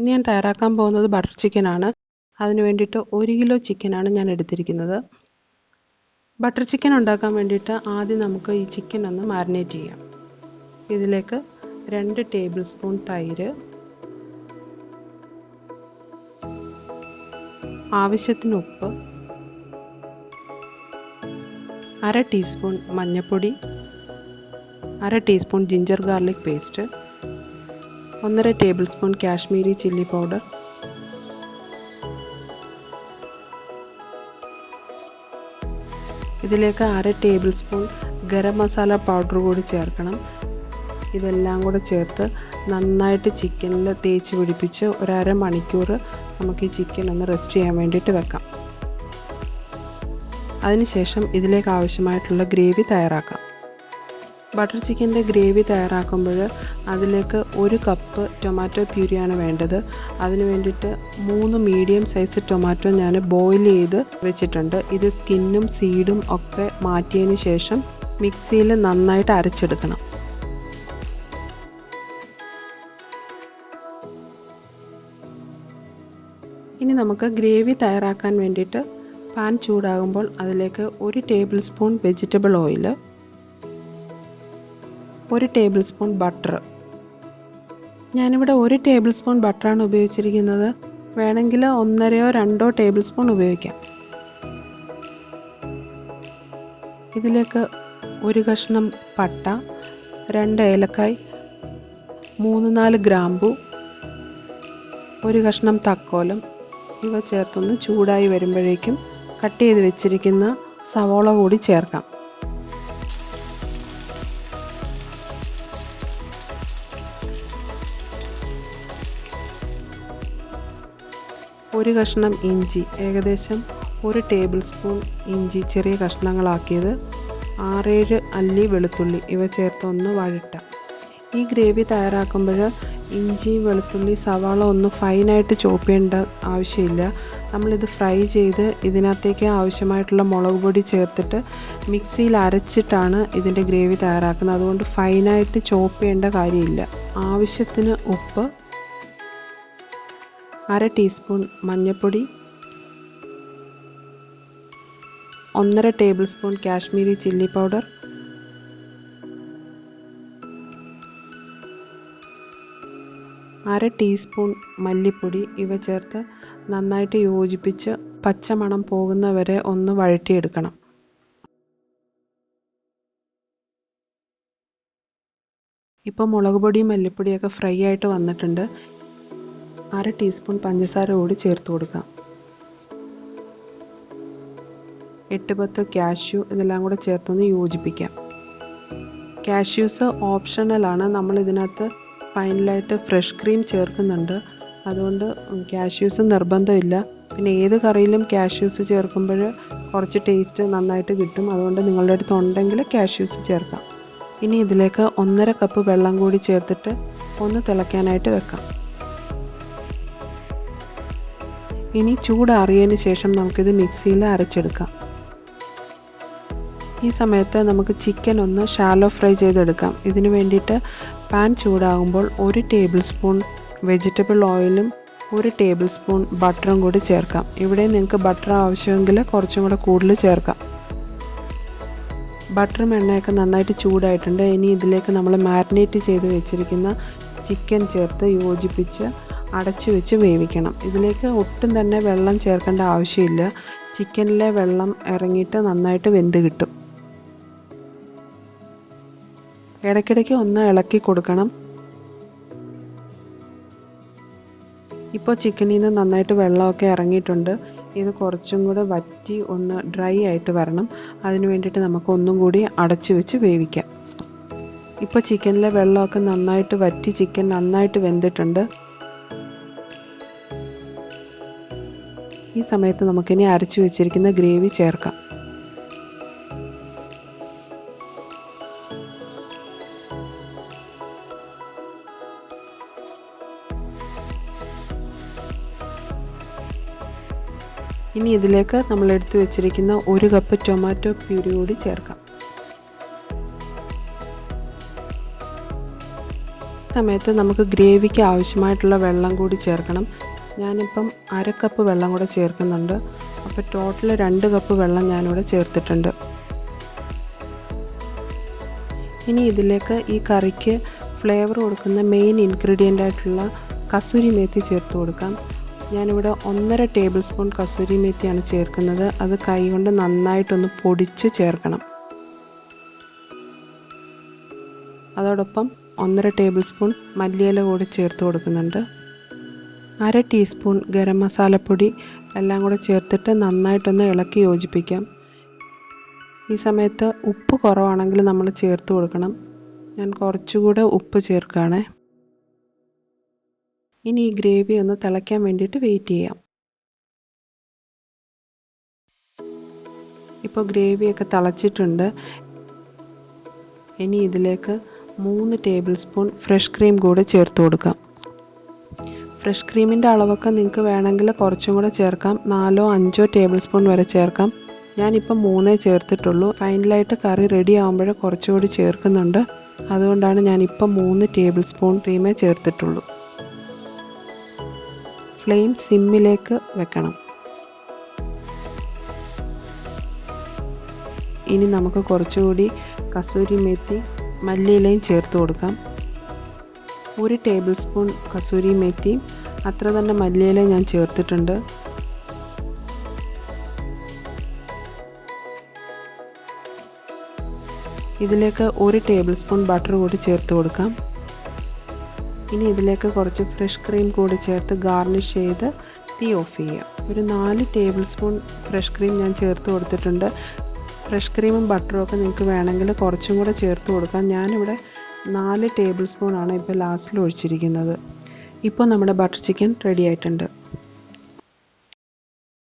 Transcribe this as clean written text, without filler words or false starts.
ഇന്ന് ഞാൻ തയ്യാറാക്കാൻ പോകുന്നത് ബട്ടർ ചിക്കനാണ്. അതിന് വേണ്ടിയിട്ട് 1 കിലോ ചിക്കനാണ് ഞാൻ എടുത്തിരിക്കുന്നത്. ബട്ടർ ചിക്കൻ ഉണ്ടാക്കാൻ വേണ്ടിയിട്ട് ആദ്യം നമുക്ക് ഈ ചിക്കൻ ഒന്ന് മാരിനേറ്റ് ചെയ്യാം. ഇതിലേക്ക് 2 ടേബിൾ സ്പൂൺ തൈര്, ആവശ്യത്തിന് ഉപ്പ്, 1/2 ടീസ്പൂൺ മഞ്ഞൾപ്പൊടി, 1/2 teaspoon ginger garlic paste, 1/2 table spoon Kashmiri chilli powder, ഇതിലേക്ക് 1/2 table spoon garam masala powder കൂടി ചേർക്കണം. ഇതെല്ലാം കൂടെ ചേർത്ത് നന്നായിട്ട് ചിക്കനിൽ തേച്ച് പിടിപ്പിച്ച് ഒരു അരമണിക്കൂർ നമുക്ക് ഈ ചിക്കൻ ഒന്ന് റെസ്റ്റ് ചെയ്യാൻ വേണ്ടിയിട്ട് വെക്കാം. അതിനുശേഷം ഇതിലേക്ക് ആവശ്യമായിട്ടുള്ള ഗ്രേവി തയ്യാറാക്കാം. ബട്ടർ ചിക്കൻ്റെ ഗ്രേവി തയ്യാറാക്കുമ്പോൾ അതിലേക്ക് 1 കപ്പ് ടൊമാറ്റോ പ്യൂരിയാണ് വേണ്ടത്. അതിന് വേണ്ടിയിട്ട് 3 മീഡിയം സൈസ് ടൊമാറ്റോ ഞാൻ ബോയിൽ ചെയ്ത് വെച്ചിട്ടുണ്ട്. ഇത് സ്കിന്നും സീഡും ഒക്കെ മാറ്റിയതിന് ശേഷം മിക്സിയിൽ നന്നായിട്ട് അരച്ചെടുക്കണം. ഇനി നമുക്ക് ഗ്രേവി തയ്യാറാക്കാൻ വേണ്ടിയിട്ട് പാൻ ചൂടാകുമ്പോൾ അതിലേക്ക് 1 table spoon vegetable oil, 1 table spoon butter. ഞാനിവിടെ 1 ടേബിൾ സ്പൂൺ ബട്ടറാണ് ഉപയോഗിച്ചിരിക്കുന്നത്. വേണമെങ്കിൽ 1.5 2 ടേബിൾ സ്പൂൺ ഉപയോഗിക്കാം. ഇതിലേക്ക് 1 കഷ്ണം പട്ട, 2 ഏലക്കായ്, 3-4 ഗ്രാമ്പു, 1 കഷ്ണം തക്കോലം ഇവ ചേർത്തൊന്ന് ചൂടായി വരുമ്പോഴേക്കും കട്ട് ചെയ്ത് വെച്ചിരിക്കുന്ന സവോള കൂടി ചേർക്കാം. ഒരു കഷ്ണം ഇഞ്ചി, ഏകദേശം 1 ടേബിൾ സ്പൂൺ ഇഞ്ചി ചെറിയ കഷ്ണങ്ങളാക്കിയത്, 6-7 അല്ലി വെളുത്തുള്ളി ഇവ ചേർത്തൊന്ന് വഴറ്റാം. ഈ ഗ്രേവി തയ്യാറാക്കുമ്പോൾ ഇഞ്ചി, വെളുത്തുള്ളി, സവാള ഒന്നും ഫൈനായിട്ട് ചോപ്പ് ചെയ്യേണ്ട ആവശ്യമില്ല. നമ്മളിത് ഫ്രൈ ചെയ്ത് ഇതിനകത്തേക്ക് ആവശ്യമായിട്ടുള്ള മുളക് പൊടി ചേർത്തിട്ട് മിക്സിയിൽ അരച്ചിട്ടാണ് ഇതിൻ്റെ ഗ്രേവി തയ്യാറാക്കുന്നത്. അതുകൊണ്ട് ഫൈനായിട്ട് ചോപ്പ് ചെയ്യേണ്ട കാര്യമില്ല. ആവശ്യത്തിന് ഉപ്പ്, 1/2 ടീസ്പൂൺ മഞ്ഞൾപ്പൊടി, 1.5 table spoon Kashmiri chilli powder, 1/2 teaspoon മല്ലിപ്പൊടി ഇവ ചേർത്ത് നന്നായിട്ട് യോജിപ്പിച്ച് പച്ചമണം പോകുന്നവരെ ഒന്ന് വഴറ്റിയെടുക്കണം. ഇപ്പോൾ മുളക് പൊടിയും മല്ലിപ്പൊടിയൊക്കെ ഫ്രൈ ആയിട്ട് വന്നിട്ടുണ്ട്. 1/2 ടീസ്പൂൺ പഞ്ചസാര കൂടി ചേർത്ത് കൊടുക്കാം. 8-10 കാഷ്യൂ ഇതെല്ലാം കൂടെ ചേർത്തൊന്ന് യോജിപ്പിക്കാം. കാഷ്യൂസ് ഓപ്ഷണലാണ്. നമ്മൾ ഇതിനകത്ത് ഫൈനലായിട്ട് ഫ്രഷ് ക്രീം ചേർക്കുന്നുണ്ട്. അതുകൊണ്ട് കാഷ്യൂസ് നിർബന്ധമില്ല. പിന്നെ ഏത് കറിയിലും കാഷ്യൂസ് ചേർക്കുമ്പോൾ കുറച്ച് ടേസ്റ്റ് നന്നായിട്ട് കിട്ടും. അതുകൊണ്ട് നിങ്ങളുടെ അടുത്ത് ഉണ്ടെങ്കിൽ കാഷ്യൂസ് ചേർക്കാം. ഇനി ഇതിലേക്ക് 1.5 കപ്പ് വെള്ളം കൂടി ചേർത്തിട്ട് ഒന്ന് തിളയ്ക്കാനായിട്ട് വെക്കാം. ഇനി ചൂടാറിയതിന് ശേഷം നമുക്കിത് മിക്സിയിൽ അരച്ചെടുക്കാം. ഈ സമയത്ത് നമുക്ക് ചിക്കൻ ഒന്ന് ഷാലോ ഫ്രൈ ചെയ്തെടുക്കാം. ഇതിന് വേണ്ടിയിട്ട് പാൻ ചൂടാകുമ്പോൾ 1 ടേബിൾ സ്പൂൺ വെജിറ്റബിൾ ഓയിലും 1 ടേബിൾ സ്പൂൺ ബട്ടറും കൂടി ചേർക്കാം. ഇവിടെ നിങ്ങൾക്ക് ബട്ടർ ആവശ്യമെങ്കിൽ കുറച്ചും കൂടെ കൂടുതൽ ചേർക്കാം. ബട്ടറും എണ്ണയൊക്കെ നന്നായിട്ട് ചൂടായിട്ടുണ്ട്. ഇനി ഇതിലേക്ക് നമ്മൾ മാരിനേറ്റ് ചെയ്ത് വെച്ചിരിക്കുന്ന ചിക്കൻ ചേർത്ത് യോജിപ്പിച്ച് അടച്ചു വെച്ച് വേവിക്കണം. ഇതിലേക്ക് ഒട്ടും തന്നെ വെള്ളം ചേർക്കേണ്ട ആവശ്യമില്ല. ചിക്കനിലെ വെള്ളം ഇറങ്ങിയിട്ട് നന്നായിട്ട് വെന്ത് കിട്ടും. ഇടയ്ക്കിടയ്ക്ക് ഒന്ന് ഇളക്കി കൊടുക്കണം. ഇപ്പോൾ ചിക്കനിൽ നിന്ന് നന്നായിട്ട് വെള്ളമൊക്കെ ഇറങ്ങിയിട്ടുണ്ട്. ഇത് കുറച്ചും കൂടെ വറ്റി ഒന്ന് ഡ്രൈ ആയിട്ട് വരണം. അതിന് വേണ്ടിയിട്ട് നമുക്ക് ഒന്നും കൂടി അടച്ചു വെച്ച് വേവിക്കാം. ഇപ്പോൾ ചിക്കനിലെ വെള്ളമൊക്കെ നന്നായിട്ട് വറ്റി ചിക്കൻ നന്നായിട്ട് വെന്തിട്ടുണ്ട്. ഈ സമയത്ത് നമുക്കിനി അരച്ചു വെച്ചിരിക്കുന്ന ഗ്രേവി ചേർക്കാം. ഇനി ഇതിലേക്ക് നമ്മൾ എടുത്തു വെച്ചിരിക്കുന്ന 1 കപ്പ് ടൊമാറ്റോ പ്യൂരി കൂടി ചേർക്കാം. സമയത്ത് നമുക്ക് ഗ്രേവിക്ക് ആവശ്യമായിട്ടുള്ള വെള്ളം കൂടി ചേർക്കണം. ഞാനിപ്പം 1/2 കപ്പ് വെള്ളം കൂടെ ചേർക്കുന്നുണ്ട്. അപ്പോൾ ടോട്ടൽ 2 കപ്പ് വെള്ളം ഞാനിവിടെ ചേർത്തിട്ടുണ്ട്. ഇനി ഇതിലേക്ക് ഈ കറിക്ക് ഫ്ലേവർ കൊടുക്കുന്ന മെയിൻ ഇൻഗ്രീഡിയൻ്റ് ആയിട്ടുള്ള കസൂരി മേത്തി ചേർത്ത് കൊടുക്കാം. ഞാനിവിടെ 1.5 ടേബിൾ സ്പൂൺ കസൂരി മേത്തിയാണ് ചേർക്കുന്നത്. അത് കൈകൊണ്ട് നന്നായിട്ടൊന്ന് പൊടിച്ച് ചേർക്കണം. അതോടൊപ്പം 1.5 ടേബിൾ സ്പൂൺ മല്ലിയില കൂടി ചേർത്ത് കൊടുക്കുന്നുണ്ട്. 1/2 ടീസ്പൂൺ ഗരം മസാലപ്പൊടി എല്ലാം കൂടെ ചേർത്തിട്ട് നന്നായിട്ടൊന്ന് ഇളക്കി യോജിപ്പിക്കാം. ഈ സമയത്ത് ഉപ്പ് കുറവാണെങ്കിൽ നമ്മൾ ചേർത്ത് കൊടുക്കണം. ഞാൻ കുറച്ചുകൂടെ ഉപ്പ് ചേർക്കുകയാണ്. ഇനി ഈ ഗ്രേവി ഒന്ന് തിളയ്ക്കാൻ വേണ്ടിയിട്ട് വെയിറ്റ് ചെയ്യാം. ഇപ്പോൾ ഗ്രേവിയൊക്കെ തിളച്ചിട്ടുണ്ട്. ഇനി ഇതിലേക്ക് 3 ടേബിൾ സ്പൂൺ ഫ്രഷ് ക്രീം കൂടെ ചേർത്ത് കൊടുക്കാം. ഫ്രഷ് ക്രീമിൻ്റെ അളവൊക്കെ നിങ്ങൾക്ക് വേണമെങ്കിൽ കുറച്ചും കൂടെ ചേർക്കാം. 4-5 ടേബിൾ സ്പൂൺ വരെ ചേർക്കാം. ഞാനിപ്പോൾ 3 ചേർത്തിട്ടുള്ളൂ. ഫൈനലായിട്ട് കറി റെഡി ആകുമ്പോഴേ കുറച്ചുകൂടി ചേർക്കുന്നുണ്ട്. അതുകൊണ്ടാണ് ഞാനിപ്പോൾ 3 ടേബിൾ സ്പൂൺ ക്രീമേ ചേർത്തിട്ടുള്ളൂ. ഫ്ലെയിം സിമ്മിലേക്ക് വെക്കണം. ഇനി നമുക്ക് കുറച്ചുകൂടി കസൂരി മേത്തി മല്ലിയിലയും ചേർത്ത് കൊടുക്കാം. 1 ടേബിൾ സ്പൂൺ കസൂരി മേത്തി അത്ര തന്നെ മല്ലിയില ഞാൻ ചേർത്തിട്ടുണ്ട്. ഇതിലേക്ക് 1 ടേബിൾ സ്പൂൺ ബട്ടർ കൂടി ചേർത്ത് കൊടുക്കാം. ഇനി ഇതിലേക്ക് കുറച്ച് ഫ്രഷ് ക്രീം കൂടി ചേർത്ത് ഗാർണിഷ് ചെയ്ത് തീ ഓഫ് ചെയ്യാം. ഒരു 4 ടേബിൾ സ്പൂൺ ഫ്രഷ് ക്രീം ഞാൻ ചേർത്ത് കൊടുത്തിട്ടുണ്ട്. ഫ്രഷ് ക്രീമും ബട്ടറും ഒക്കെ നിങ്ങൾക്ക് വേണമെങ്കിൽ കുറച്ചും കൂടെ ചേർത്ത് കൊടുക്കാം. ഞാനിവിടെ 4 ടേബിൾ സ്പൂണാണ് ഇപ്പോൾ ലാസ്റ്റിൽ ഒഴിച്ചിരിക്കുന്നത്. ഇപ്പോൾ നമ്മുടെ ബട്ടർ ചിക്കൻ റെഡി ആയിട്ടുണ്ട്.